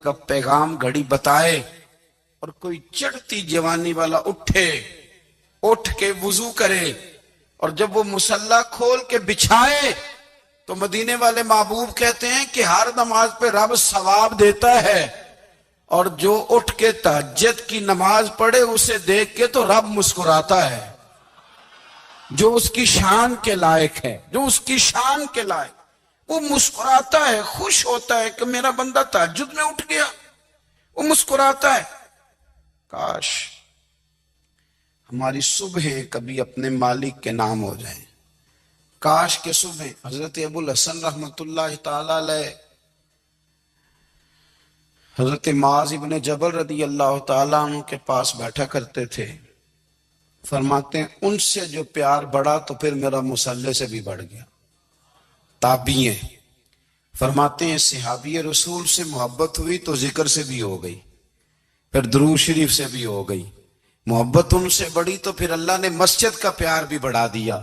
کا پیغام گھڑی بتائے اور کوئی چڑھتی جوانی والا اٹھ کے وضو کرے اور جب وہ مصلی کھول کے بچھائے تو مدینے والے محبوب کہتے ہیں کہ ہر نماز پہ رب ثواب دیتا ہے، اور جو اٹھ کے تہجد کی نماز پڑھے اسے دیکھ کے تو رب مسکراتا ہے، جو اس کی شان کے لائق ہے، جو اس کی شان کے لائق، وہ مسکراتا ہے، خوش ہوتا ہے کہ میرا بندہ تہجد میں اٹھ گیا، وہ مسکراتا ہے۔ کاش ہماری صبح کبھی اپنے مالک کے نام ہو جائیں، کاش کے صبح حضرت ابو الحسن رحمت اللہ تعالی علیہ حضرت معاذ ابن جبل رضی اللہ تعالیٰ عنہ کے پاس بیٹھا کرتے تھے، فرماتے ہیں ان سے جو پیار بڑھا تو پھر میرا مصلی سے بھی بڑھ گیا۔ تابعی ہیں، فرماتے ہیں صحابی رسول سے محبت ہوئی تو ذکر سے بھی ہو گئی، پھر درود شریف سے بھی ہو گئی، محبت ان سے بڑھی تو پھر اللہ نے مسجد کا پیار بھی بڑھا دیا۔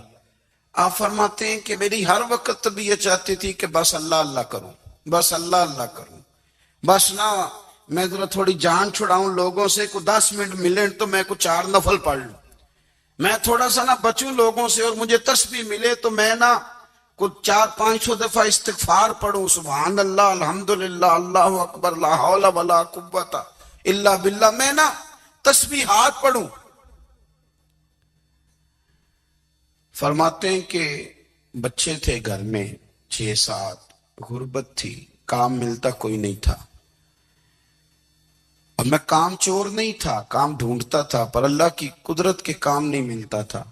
آپ فرماتے ہیں کہ میری ہر وقت بھی یہ چاہتی تھی کہ بس اللہ اللہ کروں، بس اللہ اللہ کروں، بس نہ میں ذرا تھوڑی جان چھڑاؤں لوگوں سے، کوئی 10 منٹ ملیں تو میں کچھ 4 نفل پڑھ لوں، میں تھوڑا سا نہ بچوں لوگوں سے، اور مجھے تسبیح ملے تو میں نہ کچھ 400-500 دفعہ استغفار پڑھوں، سبحان اللہ، الحمدللہ، اللہ اکبر، لا حول ولا قوت الا باللہ، میں نہ تسبیحات پڑھوں۔ فرماتے ہیں کہ بچے تھے گھر میں 6-7، غربت تھی، کام ملتا کوئی نہیں تھا، اور میں کام چور نہیں تھا، کام ڈھونڈتا تھا، پر اللہ کی قدرت کے کام نہیں ملتا تھا۔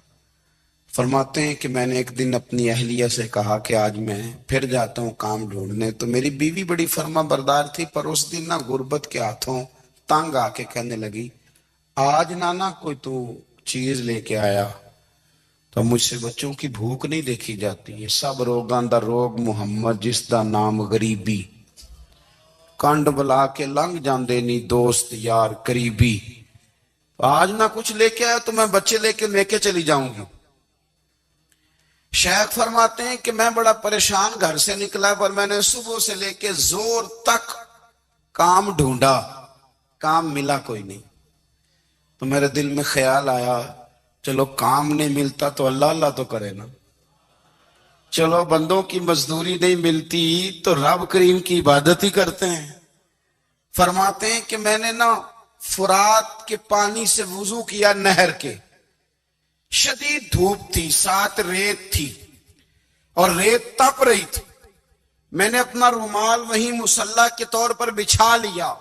فرماتے ہیں کہ میں نے ایک دن اپنی اہلیہ سے کہا کہ آج میں پھر جاتا ہوں کام ڈھونڈنے، تو میری بیوی بڑی فرما بردار تھی، پر اس دن نہ غربت کے ہاتھوں تنگ آ کے کہنے لگی آج نانا کوئی تو چیز لے کے آیا، تو مجھ سے بچوں کی بھوک نہیں دیکھی جاتی، یہ سب روگاں دا روگ محمد جس دا نام غریبی، کنڈ بلا کے لنگ جاندے نہیں دوست یار قریبی، آج نہ کچھ لے کے آیا تو میں بچے لے کے چلی جاؤں گی۔ شیخ فرماتے ہیں کہ میں بڑا پریشان گھر سے نکلا، پر میں نے صبح سے لے کے زور تک کام ڈھونڈا، کام ملا کوئی نہیں، تو میرے دل میں خیال آیا چلو کام نہیں ملتا تو اللہ اللہ تو کرے نا، چلو بندوں کی مزدوری نہیں ملتی تو رب کریم کی عبادت ہی کرتے ہیں۔ فرماتے ہیں کہ میں نے نا فرات کے پانی سے وضو کیا، نہر کے، شدید دھوپ تھی، ساتھ ریت تھی اور ریت تپ رہی تھی، میں نے اپنا رومال وہیں مصلی کے طور پر بچھا لیا،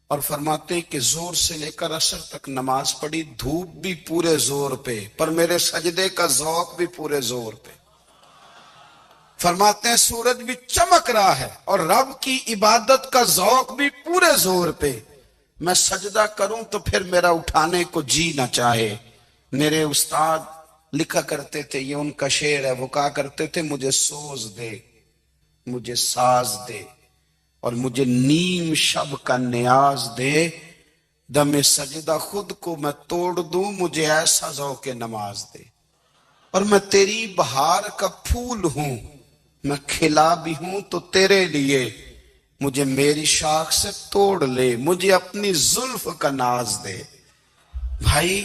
اور فرماتے ہیں کہ زور سے لے کر عصر تک نماز پڑھی، دھوپ بھی پورے زور پہ، پر میرے سجدے کا ذوق بھی پورے زور پہ۔ فرماتے ہیں سورج بھی چمک رہا ہے اور رب کی عبادت کا ذوق بھی پورے زور پہ، میں سجدہ کروں تو پھر میرا اٹھانے کو جی نہ چاہے۔ میرے استاد لکھا کرتے تھے، یہ ان کا شعر ہے، وہ کہا کرتے تھے مجھے سوز دے، مجھے ساز دے، اور مجھے نیم شب کا نیاز دے، دم سجدہ خود کو میں توڑ دوں، مجھے ایسا ذوق نماز دے، اور میں تیری بہار کا پھول ہوں، میں کھلا بھی ہوں تو تیرے لیے، مجھے میری شاخ سے توڑ لے، مجھے اپنی زلف کا ناز دے۔ بھائی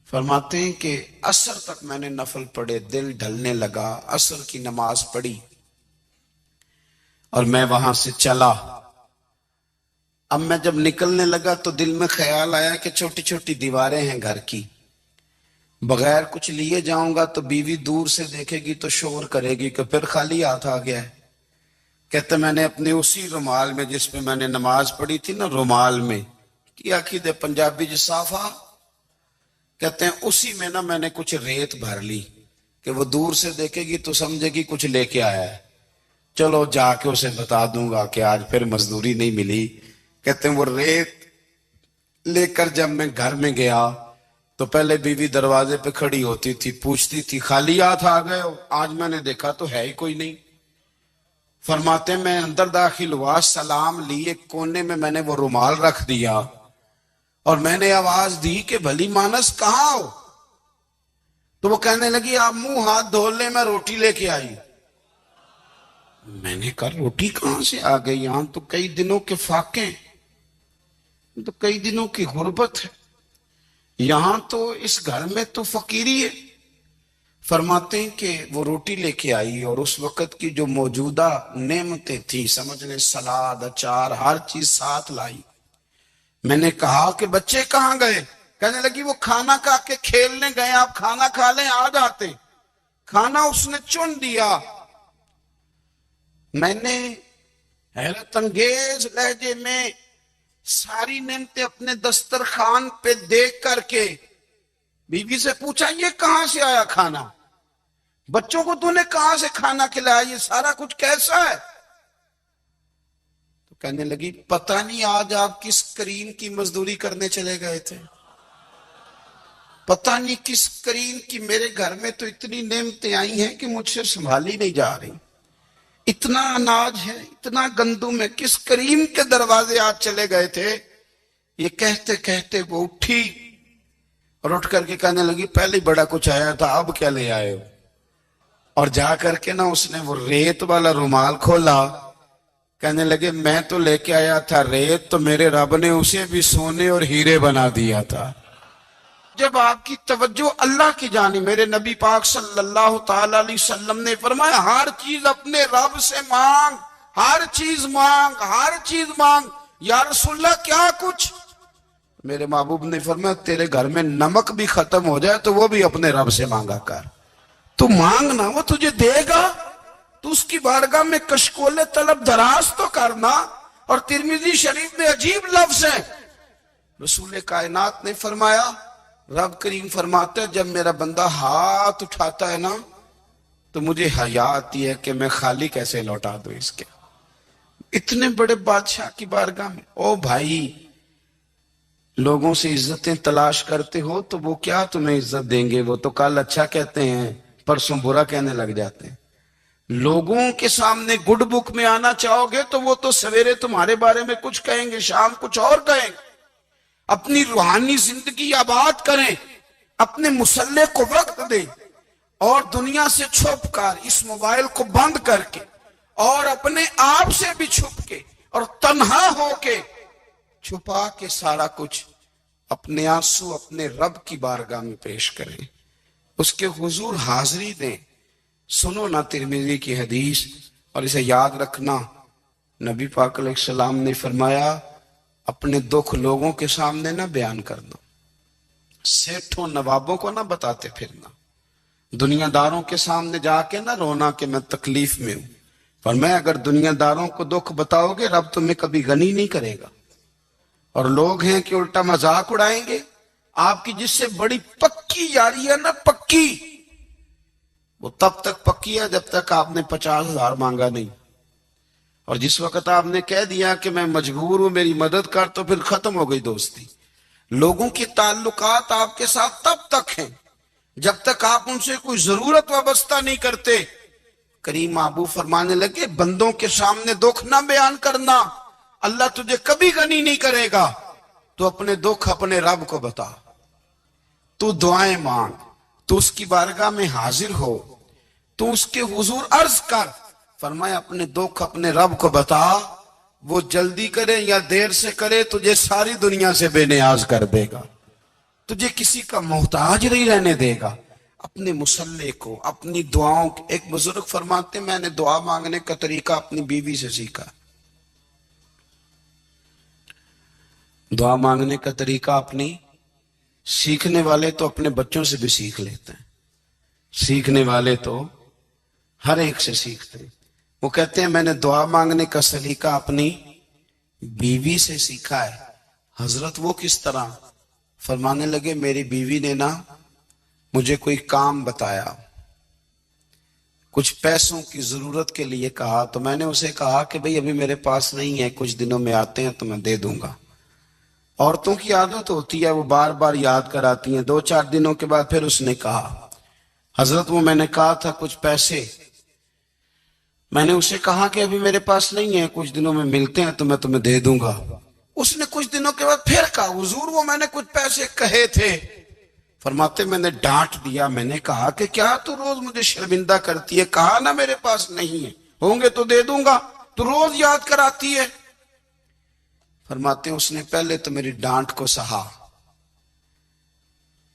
فرماتے ہیں کہ عصر تک میں نے نفل پڑھے، دل ڈھلنے لگا، عصر کی نماز پڑھی اور میں وہاں سے چلا۔ اب میں جب نکلنے لگا تو دل میں خیال آیا کہ چھوٹی چھوٹی دیواریں ہیں گھر کی، بغیر کچھ لیے جاؤں گا تو بیوی دور سے دیکھے گی تو شور کرے گی کہ پھر خالی ہاتھ آ گیا ہے۔ کہتے میں نے اپنے اسی رومال میں جس پہ میں نے نماز پڑھی تھی نا، رومال میں کی عقید پنجابی جسافہ کہتے ہیں، اسی میں نا میں نے کچھ ریت بھر لی کہ وہ دور سے دیکھے گی تو سمجھے گی کچھ لے کے آیا ہے، چلو جا کے اسے بتا دوں گا کہ آج پھر مزدوری نہیں ملی۔ کہتے ہیں وہ ریت لے کر جب میں گھر میں گیا تو پہلے بیوی دروازے پہ کھڑی ہوتی تھی، پوچھتی تھی خالی ہاتھ آ گئے ہو؟ آج میں نے دیکھا تو ہے ہی کوئی نہیں۔ فرماتے ہیں میں اندر داخل ہوا، سلام لی، ایک کونے میں نے وہ رومال رکھ دیا اور میں نے آواز دی کہ بھلی مانس کہاں ہو؟ تو وہ کہنے لگی آپ منہ ہاتھ دھو لیں، میں روٹی لے کے آئی۔ میں نے کہا روٹی کہاں سے آ گئی؟ یہاں تو کئی دنوں کے فاقے ہیں، تو کئی دنوں کی غربت ہے، یہاں تو اس گھر میں تو فقیری ہے۔ فرماتے ہیں کہ وہ روٹی لے کے آئی اور اس وقت کی جو موجودہ نعمتیں تھی، سمجھ لیں سلاد اچار ہر چیز ساتھ لائی۔ میں نے کہا کہ بچے کہاں گئے؟ کہنے لگی وہ کھانا کھا کے کھیلنے گئے، آپ کھانا کھا لیں آ جاتے۔ کھانا اس نے چن دیا۔ میں نے حیرت انگیز لہجے میں ساری نعمتیں اپنے دسترخوان پہ دیکھ کر کے بیوی سے پوچھا یہ کہاں سے آیا کھانا؟ بچوں کو تو نے کہاں سے کھانا کھلایا؟ یہ سارا کچھ کیسا ہے؟ تو کہنے لگی پتہ نہیں آج آپ کس کریم کی مزدوری کرنے چلے گئے تھے، پتہ نہیں کس کریم کی، میرے گھر میں تو اتنی نعمتیں آئی ہیں کہ مجھ سے سنبھالی نہیں جا رہی، اتنا اناج ہے، اتنا گندم ہے، کس کریم کے دروازے آج چلے گئے تھے؟ یہ کہتے کہتے وہ اٹھی اور اٹھ کر کے کہنے لگی پہلے بڑا کچھ آیا تھا، اب کیا لے آئے ہو؟ اور جا کر کے نا اس نے وہ ریت والا رومال کھولا، کہنے لگے میں تو لے کے آیا تھا ریت، تو میرے رب نے اسے بھی سونے اور ہیرے بنا دیا تھا۔ جب آپ کی توجہ اللہ کی جانب، میرے نبی پاک صلی اللہ تعالی علیہ وسلم نے فرمایا ہر چیز اپنے رب سے مانگ، ہر چیز مانگ، ہر چیز مانگ۔ یا رسول اللہ کیا کچھ؟ میرے محبوب نے فرمایا تیرے گھر میں نمک بھی ختم ہو جائے تو وہ بھی اپنے رب سے مانگا کر، تو مانگنا وہ تجھے دے گا، تو اس کی بارگاہ میں کشکول طلب دراز تو کرنا۔ اور ترمذی شریف میں عجیب لفظ ہے، رسول کائنات نے فرمایا، رب کریم فرماتا ہے جب میرا بندہ ہاتھ اٹھاتا ہے نا تو مجھے حیا آتی ہے کہ میں خالی کیسے لوٹا دوں اس کے، اتنے بڑے بادشاہ کی بارگاہ میں۔ او بھائی، لوگوں سے عزتیں تلاش کرتے ہو تو وہ کیا تمہیں عزت دیں گے؟ وہ تو کل اچھا کہتے ہیں پرسوں برا کہنے لگ جاتے ہیں۔ لوگوں کے سامنے گڈ بک میں آنا چاہو گے تو وہ تو سویرے تمہارے بارے میں کچھ کہیں گے، شام کچھ اور کہیں گے۔ اپنی روحانی زندگی آباد کریں، اپنے مسلح کو وقت دیں، اور دنیا سے چھپ کر اس موبائل کو بند کر کے اور اپنے آپ سے بھی چھپ کے اور تنہا ہو کے چھپا کے سارا کچھ اپنے آنسو اپنے رب کی بارگاہ میں پیش کریں، اس کے حضور حاضری دیں۔ سنو نا ترمذی کی حدیث، اور اسے یاد رکھنا، نبی پاک علیہ السلام نے فرمایا اپنے دکھ لوگوں کے سامنے نہ بیان کرنا، سیٹھوں نوابوں کو نہ بتاتے پھرنا، دنیا داروں کے سامنے جا کے نہ رونا کہ میں تکلیف میں ہوں، فرمایا اگر دنیا داروں کو دکھ بتاؤ گے رب تمہیں کبھی غنی نہیں کرے گا۔ اور لوگ ہیں کہ الٹا مذاق اڑائیں گے، آپ کی جس سے بڑی پکی یاری ہے نا، پکی، وہ تب تک پکی ہے جب تک آپ نے 50,000 مانگا نہیں، اور جس وقت آپ نے کہہ دیا کہ میں مجبور ہوں میری مدد کر تو پھر ختم ہو گئی دوستی۔ لوگوں کے تعلقات آپ کے ساتھ تب تک ہیں جب تک آپ ان سے کوئی ضرورت وابستہ نہیں کرتے۔ کریم محبوب فرمانے لگے بندوں کے سامنے دکھ نہ بیان کرنا، اللہ تجھے کبھی غنی نہیں کرے گا، تو اپنے دکھ اپنے رب کو بتا، تو دعائیں مانگ، تو اس کی بارگاہ میں حاضر ہو، تو اس کے حضور عرض کر۔ فرمایا اپنے دکھ اپنے رب کو بتا، وہ جلدی کرے یا دیر سے کرے تجھے ساری دنیا سے بے نیاز کر دے گا، تجھے کسی کا محتاج نہیں رہنے دے گا۔ اپنے مسلح کو، اپنی دعاؤں، ایک بزرگ فرماتے میں نے دعا مانگنے کا طریقہ اپنی بیوی سے سیکھا۔ دعا مانگنے کا طریقہ اپنی، سیکھنے والے تو اپنے بچوں سے بھی سیکھ لیتے ہیں، سیکھنے والے تو ہر ایک سے سیکھتے ہیں۔ وہ کہتے ہیں میں نے دعا مانگنے کا سلیقہ اپنی بیوی سے سیکھا ہے۔ حضرت وہ کس طرح؟ فرمانے لگے میری بیوی نے نا مجھے کوئی کام بتایا، کچھ پیسوں کی ضرورت کے لیے کہا، تو میں نے اسے کہا کہ بھئی ابھی میرے پاس نہیں ہے، کچھ دنوں میں آتے ہیں تو میں دے دوں گا۔ عورتوں کی عادت ہوتی ہے وہ بار بار یاد کراتی ہیں، 2-4 دنوں کے بعد پھر اس نے کہا حضرت وہ میں نے کہا تھا کچھ پیسے، میں نے اسے کہا کہ ابھی میرے پاس نہیں ہے، کچھ دنوں میں ملتے ہیں تو میں تمہیں دے دوں گا۔ اس نے کچھ دنوں کے بعد پھر کہا حضور وہ میں نے کچھ پیسے کہے تھے۔ فرماتے میں نے ڈانٹ دیا، میں نے کہا کہ کیا تو روز مجھے شرمندہ کرتی ہے، کہا نا میرے پاس نہیں ہے، ہوں گے تو دے دوں گا، تو روز یاد کراتی ہے۔ فرماتے ہیں اس نے پہلے تو میری ڈانٹ کو سہا،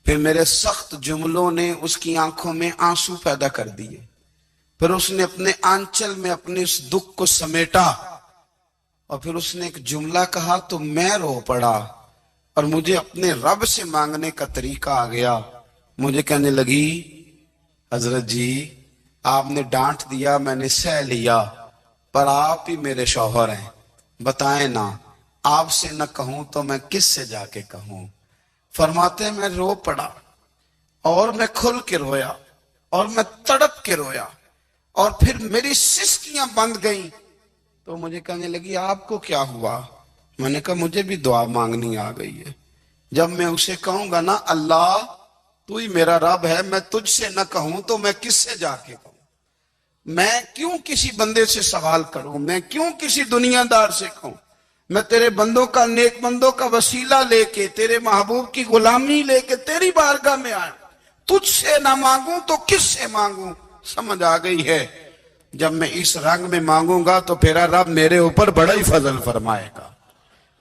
پھر میرے سخت جملوں نے اس کی آنکھوں میں آنسو پیدا کر دیے، پھر اس نے اپنے آنچل میں اپنے اس دکھ کو سمیٹا، اور پھر اس نے ایک جملہ کہا تو میں رو پڑا، اور مجھے اپنے رب سے مانگنے کا طریقہ آ گیا۔ مجھے کہنے لگی حضرت جی آپ نے ڈانٹ دیا، میں نے سہ لیا، پر آپ ہی میرے شوہر ہیں، بتائیں نا آپ سے نہ کہوں تو میں کس سے جا کے کہوں۔ فرماتے ہیں میں رو پڑا، اور میں کھل کے رویا، اور میں تڑپ کے رویا، اور پھر میری سسکیاں بند گئیں۔ تو مجھے کہنے لگی آپ کو کیا ہوا؟ میں نے کہا مجھے بھی دعا مانگنی آ گئی ہے۔ جب میں اسے کہوں گا نا اللہ تو ہی میرا رب ہے، میں تجھ سے نہ کہوں تو میں کس سے جا کے کہوں؟ میں کیوں کسی بندے سے سوال کروں؟ میں کیوں کسی دنیا دار سے کہوں؟ میں تیرے بندوں کا، نیک بندوں کا وسیلہ لے کے، تیرے محبوب کی غلامی لے کے تیری بارگاہ میں آیا، تجھ سے نہ مانگوں تو کس سے مانگوں؟ سمجھ آ گئی ہے جب میں اس رنگ میں مانگوں گا تو پھر رب میرے اوپر بڑا ہی فضل فرمائے گا،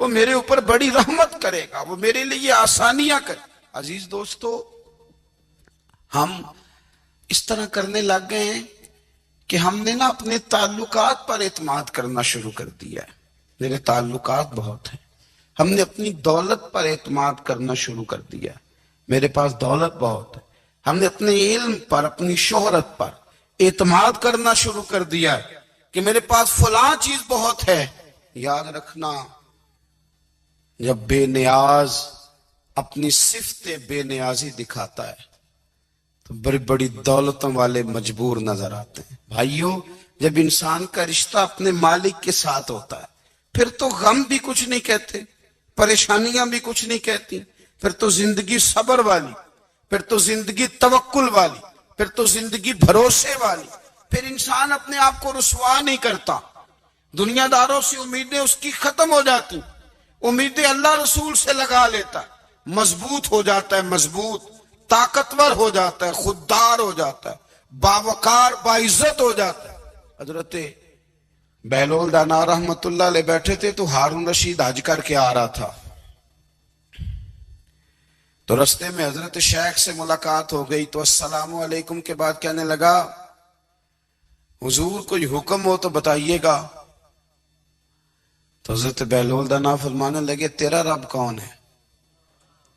وہ میرے اوپر بڑی رحمت کرے گا، وہ میرے لیے آسانیاں کرے۔ عزیز دوستو، ہم اس طرح کرنے لگ گئے ہیں کہ ہم نے نا اپنے تعلقات پر اعتماد کرنا شروع کر دیا ہے۔ میرے تعلقات بہت ہیں، ہم نے اپنی دولت پر اعتماد کرنا شروع کر دیا ہے، میرے پاس دولت بہت ہے۔ ہم نے اپنے علم پر، اپنی شہرت پر اعتماد کرنا شروع کر دیا ہے کہ میرے پاس فلاں چیز بہت ہے۔ یاد رکھنا جب بے نیاز اپنی صفت بے نیازی دکھاتا ہے تو بڑی بڑی دولتوں والے مجبور نظر آتے ہیں۔ بھائیوں، جب انسان کا رشتہ اپنے مالک کے ساتھ ہوتا ہے پھر تو غم بھی کچھ نہیں کہتے، پریشانیاں بھی کچھ نہیں کہتی، پھر تو زندگی صبر والی، پھر تو زندگی توکل والی، پھر تو زندگی بھروسے والی، پھر انسان اپنے آپ کو رسوا نہیں کرتا، دنیا داروں سے امیدیں اس کی ختم ہو جاتی، امیدیں اللہ رسول سے لگا لیتا ہے، مضبوط ہو جاتا ہے، مضبوط، طاقتور ہو جاتا ہے، خوددار ہو جاتا ہے، باوقار باعزت ہو جاتا ہے۔ حضرت بہلول دانا رحمت اللہ علیہ بیٹھے تھے تو ہارون رشید حج کر کے آ رہا تھا، تو رستے میں حضرت شیخ سے ملاقات ہو گئی، تو السلام علیکم کے بعد کہنے لگا حضور کوئی حکم ہو تو بتائیے گا۔ تو حضرت بہلول دانا فرمانے لگے تیرا رب کون ہے؟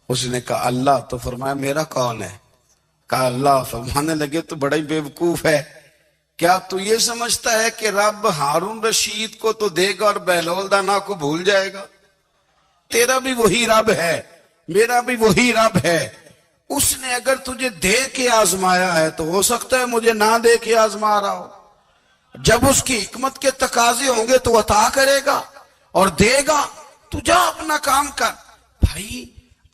اس نے کہا اللہ۔ تو فرمایا میرا کون ہے؟ کہا اللہ۔ فرمانے لگے تو بڑا ہی بیوقوف ہے، کیا تو یہ سمجھتا ہے کہ رب ہارون رشید کو تو دے گا اور بہلول دانا کو بھول جائے گا؟ تیرا بھی وہی رب ہے، میرا بھی وہی رب ہے، اس نے اگر تجھے دے کے آزمایا ہے تو ہو سکتا ہے مجھے نہ دے کے آزما رہا ہو، جب اس کی حکمت کے تقاضے ہوں گے تو عطا کرے گا اور دے گا، تو جا اپنا کام کر۔ بھائی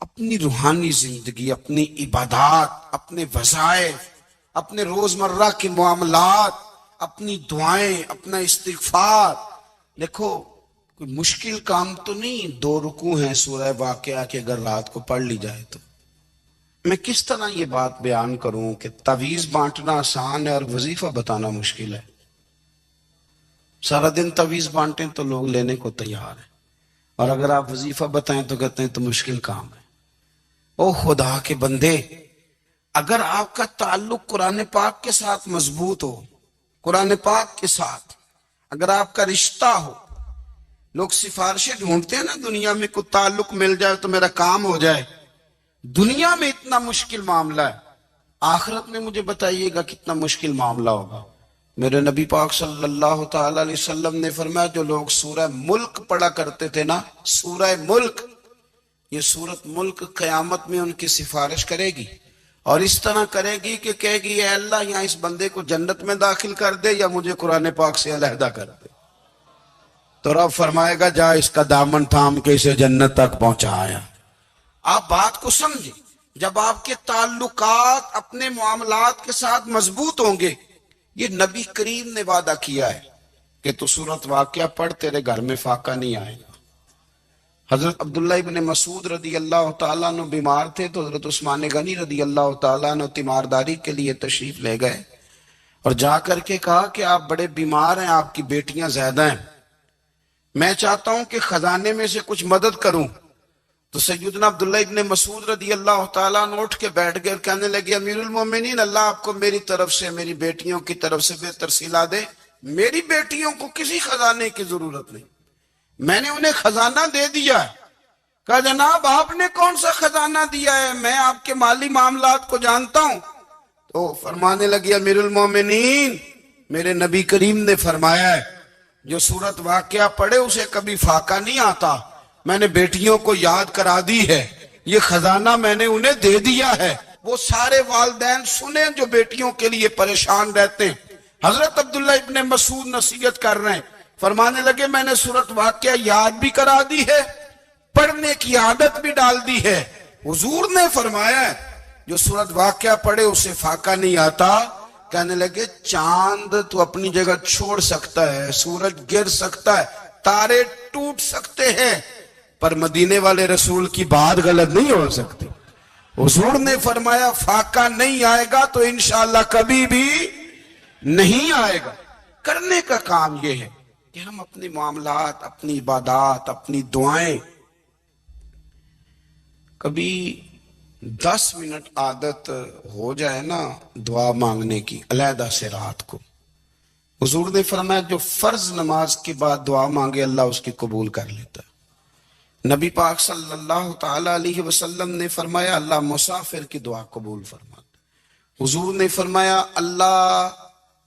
اپنی روحانی زندگی، اپنی عبادات، اپنے وظائف، اپنے روزمرہ کے معاملات، اپنی دعائیں، اپنا استغفار، دیکھو کوئی مشکل کام تو نہیں، 2 رکوع ہیں سورہ واقعہ کے، اگر رات کو پڑھ لی جائے تو۔ میں کس طرح یہ بات بیان کروں کہ تعویذ بانٹنا آسان ہے اور وظیفہ بتانا مشکل ہے؟ سارا دن تعویذ بانٹیں تو لوگ لینے کو تیار ہیں، اور اگر آپ وظیفہ بتائیں تو کہتے ہیں تو مشکل کام ہے۔ او خدا کے بندے، اگر آپ کا تعلق قرآن پاک کے ساتھ مضبوط ہو، قرآن پاک کے ساتھ اگر آپ کا رشتہ ہو، لوگ سفارشیں ڈھونڈتے ہیں نا دنیا میں، کوئی تعلق مل جائے تو میرا کام ہو جائے، دنیا میں اتنا مشکل معاملہ ہے، آخرت میں مجھے بتائیے گا کتنا مشکل معاملہ ہوگا۔ میرے نبی پاک صلی اللہ تعالی علیہ وسلم نے فرمایا جو لوگ سورہ ملک پڑھا کرتے تھے نا، سورہ ملک، یہ سورت ملک قیامت میں ان کی سفارش کرے گی، اور اس طرح کرے گی کہ کہے گی اے اللہ یہاں اس بندے کو جنت میں داخل کر دے یا مجھے قرآن پاک سے علیحدہ کر دے، تو رب فرمائے گا جا اس کا دامن تھام کے اسے جنت تک پہنچایا۔ آپ بات کو سمجھیں، جب آپ کے تعلقات اپنے معاملات کے ساتھ مضبوط ہوں گے، یہ نبی کریم نے وعدہ کیا ہے کہ تو سورت واقعہ پڑھ تیرے گھر میں فاقہ نہیں آئے گا۔ حضرت عبداللہ ابن مسعود رضی اللہ تعالیٰ عنہ بیمار تھے تو حضرت عثمان غنی رضی اللہ تعالیٰ عنہ تیمارداری کے لیے تشریف لے گئے، اور جا کر کے کہا کہ آپ بڑے بیمار ہیں، آپ کی بیٹیاں زیادہ ہیں، میں چاہتا ہوں کہ خزانے میں سے کچھ مدد کروں۔ تو سیدنا عبداللہ ابن مسعود رضی اللہ تعالیٰ عنہ اٹھ کے بیٹھ گئے اور کہنے لگے امیر المومنین، اللہ آپ کو میری طرف سے، میری بیٹیوں کی طرف سے بہتر صلہ دے، میری بیٹیوں کو کسی خزانے کی ضرورت نہیں، میں نے انہیں خزانہ دے دیا ہے۔ کہا جناب آپ نے کون سا خزانہ دیا ہے، میں آپ کے مالی معاملات کو جانتا ہوں۔ تو فرمانے لگی امیر المومنین، میرے نبی کریم نے فرمایا ہے جو سورت واقعہ پڑھے اسے کبھی فاقہ نہیں آتا، میں نے بیٹیوں کو یاد کرا دی ہے، یہ خزانہ میں نے انہیں دے دیا ہے۔ وہ سارے والدین سنیں جو بیٹیوں کے لیے پریشان رہتے ہیں۔ حضرت عبداللہ ابن مسعود نصیحت کر رہے ہیں، فرمانے لگے میں نے سورت واقعہ یاد بھی کرا دی ہے، پڑھنے کی عادت بھی ڈال دی ہے۔ حضور نے فرمایا ہے جو سورت واقعہ پڑھے اسے فاقہ نہیں آتا۔ کہنے لگے چاند تو اپنی جگہ چھوڑ سکتا ہے، سورج گر سکتا ہے، تارے ٹوٹ سکتے ہیں، پر مدینے والے رسول کی بات غلط نہیں ہو سکتی۔ حضور نے فرمایا فاقہ نہیں آئے گا تو انشاءاللہ کبھی بھی نہیں آئے گا۔ کرنے کا کام یہ ہے کہ ہم اپنے معاملات، اپنی عبادات، اپنی دعائیں کبھی 10 منٹ عادت ہو جائے نا دعا مانگنے کی علیحدہ سے رات کو۔ حضور نے فرمایا جو فرض نماز کے بعد دعا مانگے اللہ اس کی قبول کر لیتا ہے۔ نبی پاک صلی اللہ تعالی علیہ وسلم نے فرمایا اللہ مسافر کی دعا قبول فرماتا ہے۔ حضور نے فرمایا اللہ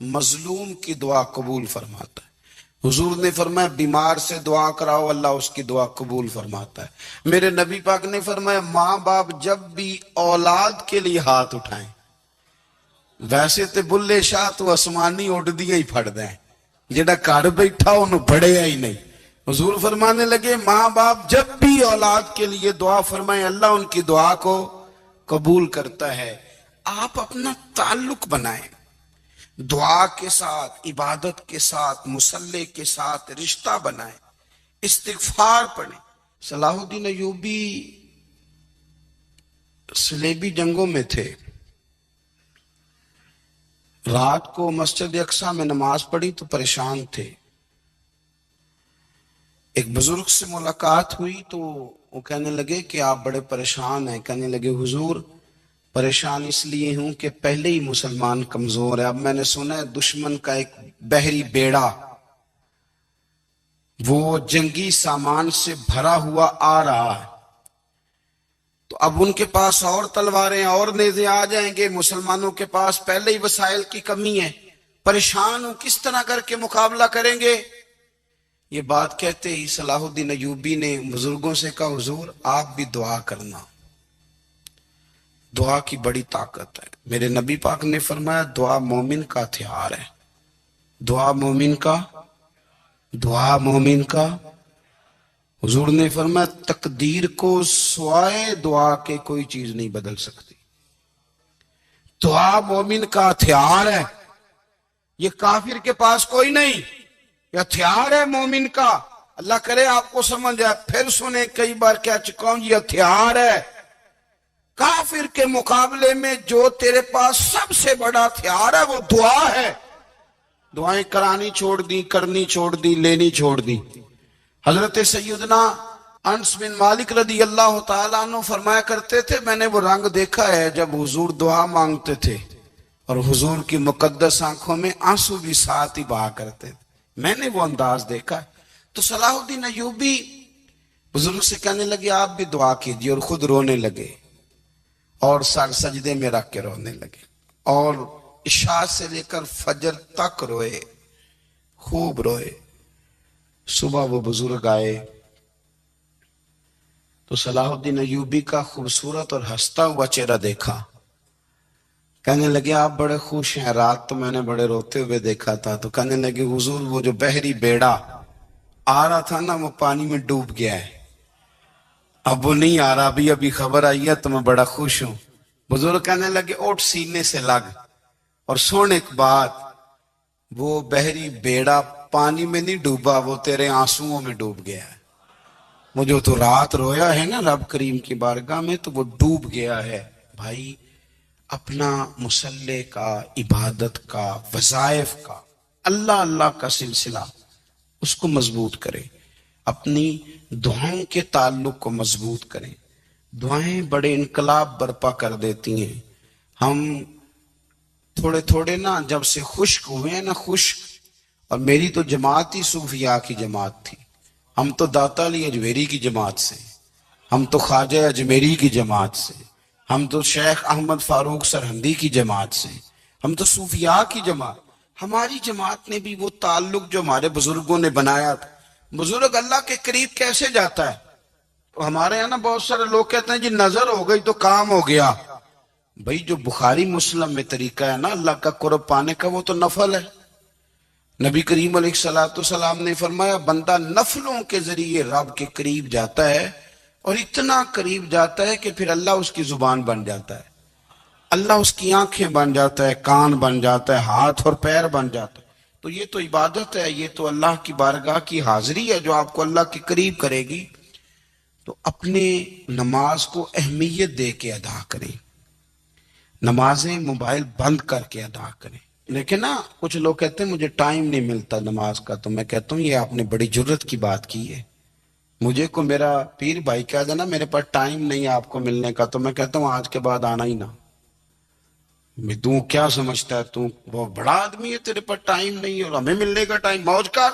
مظلوم کی دعا قبول فرماتا ہے۔ حضور نے فرمایا بیمار سے دعا کراؤ اللہ اس کی دعا قبول فرماتا ہے۔ میرے نبی پاک نے فرمایا ماں باپ جب بھی اولاد کے لیے ہاتھ اٹھائیں، ویسے تے بلے شاہ تو آسمانی اڑ دیا ہی پھڑ دیں، جڑا گھر بیٹھا انہوں پڑھیا ہی نہیں۔ حضور فرمانے لگے ماں باپ جب بھی اولاد کے لیے دعا فرمائیں اللہ ان کی دعا کو قبول کرتا ہے۔ آپ اپنا تعلق بنائیں، دعا کے ساتھ، عبادت کے ساتھ، مصلی کے ساتھ رشتہ بنائیں، استغفار پڑھیں۔ صلاح الدین ایوبی صلیبی جنگوں میں تھے، رات کو مسجد اقصی میں نماز پڑھی تو پریشان تھے۔ ایک بزرگ سے ملاقات ہوئی تو وہ کہنے لگے کہ آپ بڑے پریشان ہیں۔ کہنے لگے حضور پریشان اس لیے ہوں کہ پہلے ہی مسلمان کمزور ہے، اب میں نے سنا ہے دشمن کا ایک بحری بیڑا وہ جنگی سامان سے بھرا ہوا آ رہا ہے، تو اب ان کے پاس اور تلواریں اور نیزے آ جائیں گے، مسلمانوں کے پاس پہلے ہی وسائل کی کمی ہے، پریشان ہوں کس طرح کر کے مقابلہ کریں گے۔ یہ بات کہتے ہی صلاح الدین ایوبی نے بزرگوں سے کہا حضور آپ بھی دعا کرنا، دعا کی بڑی طاقت ہے۔ میرے نبی پاک نے فرمایا دعا مومن کا ہتھیار ہے، دعا مومن کا۔ حضور نے فرمایا تقدیر کو سوائے دعا کے کوئی چیز نہیں بدل سکتی، دعا مومن کا ہتھیار ہے، یہ کافر کے پاس کوئی نہیں، یہ ہتھیار ہے مومن کا۔ اللہ کرے آپ کو سمجھ آئے، پھر سنیں کئی بار کہہ چکا ہوں یہ ہتھیار ہے۔ کافر کے مقابلے میں جو تیرے پاس سب سے بڑا ہتھیار ہے وہ دعا ہے۔ دعائیں کرانی چھوڑ دی، کرنی چھوڑ دی، لینی چھوڑ دی۔ حضرت سیدنا انس بن مالک رضی اللہ تعالیٰ عنہ فرمایا کرتے تھے میں نے وہ رنگ دیکھا ہے جب حضور دعا مانگتے تھے اور حضور کی مقدس آنکھوں میں آنسو بھی ساتھ ہی بہا کرتے تھے، میں نے وہ انداز دیکھا ہے۔ تو صلاح الدین ایوبی بزرگ سے کہنے لگے آپ بھی دعا کیجیے، اور خود رونے لگے اور سر سجدے میں رکھ کے رونے لگے، اور عشاء سے لے کر فجر تک روئے، خوب روئے۔ صبح وہ بزرگ آئے تو صلاح الدین ایوبی کا خوبصورت اور ہنستا ہوا چہرہ دیکھا، کہنے لگے آپ بڑے خوش ہیں، رات تو میں نے بڑے روتے ہوئے دیکھا تھا۔ تو کہنے لگے حضور وہ جو بحری بیڑا آ رہا تھا نا وہ پانی میں ڈوب گیا ہے، اب وہ نہیں آ رہا، ابھی خبر آئی ہے تو میں بڑا خوش ہوں۔ بزرگ کہنے لگے اٹھ سینے سے لگ، اور سن ایک بات، وہ بحری بیڑا پانی میں نہیں ڈوبا، وہ تیرے آنسوؤں میں ڈوب گیا ہے۔ وہ جو تو رات رویا ہے نا رب کریم کی بارگاہ میں تو وہ ڈوب گیا ہے۔ بھائی اپنا مسلح کا، عبادت کا، وظائف کا، اللہ اللہ کا سلسلہ اس کو مضبوط کرے، اپنی دعاؤں کے تعلق کو مضبوط کریں۔ دعائیں بڑے انقلاب برپا کر دیتی ہیں۔ ہم تھوڑے تھوڑے نا جب سے خشک ہوئے ہیں نا، خشک، اور میری تو جماعت ہی صوفیاء کی جماعت تھی، ہم تو داتا علی اجمیری کی جماعت سے، ہم تو خواجہ اجمیری کی جماعت سے، ہم تو شیخ احمد فاروق سرہندی کی جماعت سے، ہم تو صوفیاء کی جماعت۔ ہماری جماعت نے بھی وہ تعلق جو ہمارے بزرگوں نے بنایا تھا۔ بزرگ اللہ کے قریب کیسے جاتا ہے؟ تو ہمارے یہاں نا بہت سارے لوگ کہتے ہیں جی نظر ہو گئی تو کام ہو گیا۔ بھئی جو بخاری مسلم میں طریقہ ہے نا اللہ کا قرب پانے کا، وہ تو نفل ہے۔ نبی کریم علیہ السلام نے فرمایا بندہ نفلوں کے ذریعے رب کے قریب جاتا ہے، اور اتنا قریب جاتا ہے کہ پھر اللہ اس کی زبان بن جاتا ہے، اللہ اس کی آنکھیں بن جاتا ہے، کان بن جاتا ہے، ہاتھ اور پیر بن جاتا ہے۔ تو یہ تو عبادت ہے، یہ تو اللہ کی بارگاہ کی حاضری ہے جو آپ کو اللہ کے قریب کرے گی۔ تو اپنے نماز کو اہمیت دے کے ادا کریں، نمازیں موبائل بند کر کے ادا کریں۔ لیکن نا کچھ لوگ کہتے ہیں مجھے ٹائم نہیں ملتا نماز کا، تو میں کہتا ہوں یہ آپ نے بڑی جرت کی بات کی ہے۔ مجھے کو میرا پیر بھائی کہہ دینا میرے پاس ٹائم نہیں آپ کو ملنے کا، تو میں کہتا ہوں آج کے بعد آنا ہی نہ۔ میں تو کیا سمجھتا ہے تو بہت بڑا آدمی ہے، تیرے پاس ٹائم نہیں ہے اور ہمیں ملنے کا ٹائم، موج کا۔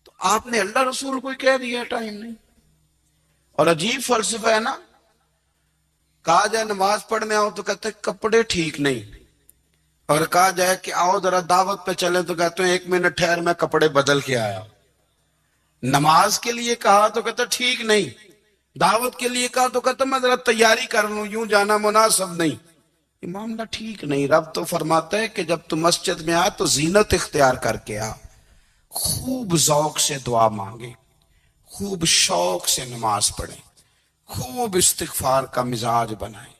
تو آپ نے اللہ رسول کو کہہ دیا ٹائم نہیں۔ اور عجیب فلسفہ ہے نا، کہا جائے نماز پڑھنے آؤ تو کہتے ہیں کپڑے ٹھیک نہیں، اور کہا جائے کہ آؤ ذرا دعوت پہ چلے تو کہتے ہیں 1 منٹ ٹھہر میں کپڑے بدل کے آیا۔ نماز کے لیے کہا تو کہتا ٹھیک نہیں، دعوت کے لیے کہا تو کہتا میں ذرا تیاری کر لوں، یوں جانا مناسب نہیں۔ یہ معاملہ ٹھیک نہیں۔ رب تو فرماتا ہے کہ جب تو مسجد میں آ تو زینت اختیار کر کے آ، خوب ذوق سے دعا مانگے، خوب شوق سے نماز پڑھیں، خوب استغفار کا مزاج بنائیں۔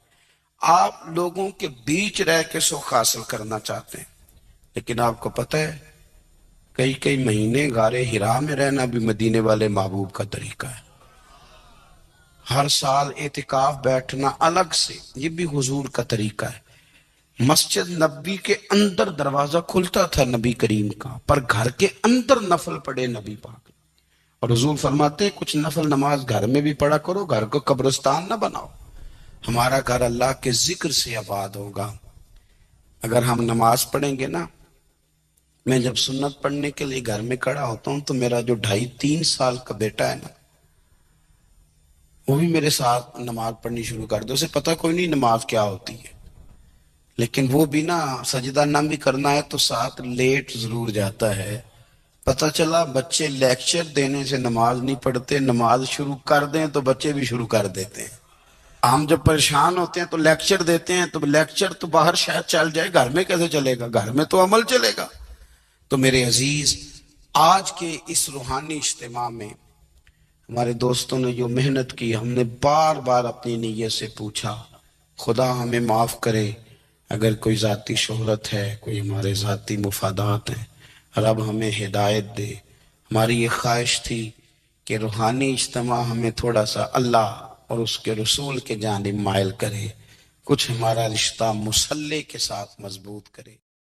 آپ لوگوں کے بیچ رہ کے سکھ حاصل کرنا چاہتے ہیں، لیکن آپ کو پتہ ہے کئی مہینے غارِ حرا میں رہنا بھی مدینے والے محبوب کا طریقہ ہے۔ ہر سال اعتکاف بیٹھنا الگ سے، یہ بھی حضور کا طریقہ ہے۔ مسجد نبی کے اندر دروازہ کھلتا تھا نبی کریم کا، پر گھر کے اندر نفل پڑے نبی پاک، اور حضور فرماتے ہیں کچھ نفل نماز گھر میں بھی پڑھا کرو، گھر کو قبرستان نہ بناؤ۔ ہمارا گھر اللہ کے ذکر سے آباد ہوگا اگر ہم نماز پڑھیں گے نا۔ میں جب سنت پڑھنے کے لیے گھر میں کھڑا ہوتا ہوں تو میرا جو 2.5-3 سال کا بیٹا ہے نا، وہ بھی میرے ساتھ نماز پڑھنی شروع کر دے۔ اسے پتہ کوئی نہیں نماز کیا ہوتی ہے، لیکن وہ بھی نا سجدہ نہ بھی کرنا ہے تو ساتھ لیٹ ضرور جاتا ہے۔ پتہ چلا بچے لیکچر دینے سے نماز نہیں پڑھتے، نماز شروع کر دیں تو بچے بھی شروع کر دیتے ہیں۔ ہم جب پریشان ہوتے ہیں تو لیکچر دیتے ہیں، تو لیکچر تو باہر شاید چل جائے، گھر میں کیسے چلے گا؟ گھر میں تو عمل چلے گا۔ تو میرے عزیز، آج کے اس روحانی اجتماع میں ہمارے دوستوں نے جو محنت کی، ہم نے بار بار اپنی نیت سے پوچھا خدا ہمیں معاف کرے اگر کوئی ذاتی شہرت ہے، کوئی ہمارے ذاتی مفادات ہیں، رب ہمیں ہدایت دے۔ ہماری یہ خواہش تھی کہ روحانی اجتماع ہمیں تھوڑا سا اللہ اور اس کے رسول کے جانب مائل کرے، کچھ ہمارا رشتہ مصلی کے ساتھ مضبوط کرے۔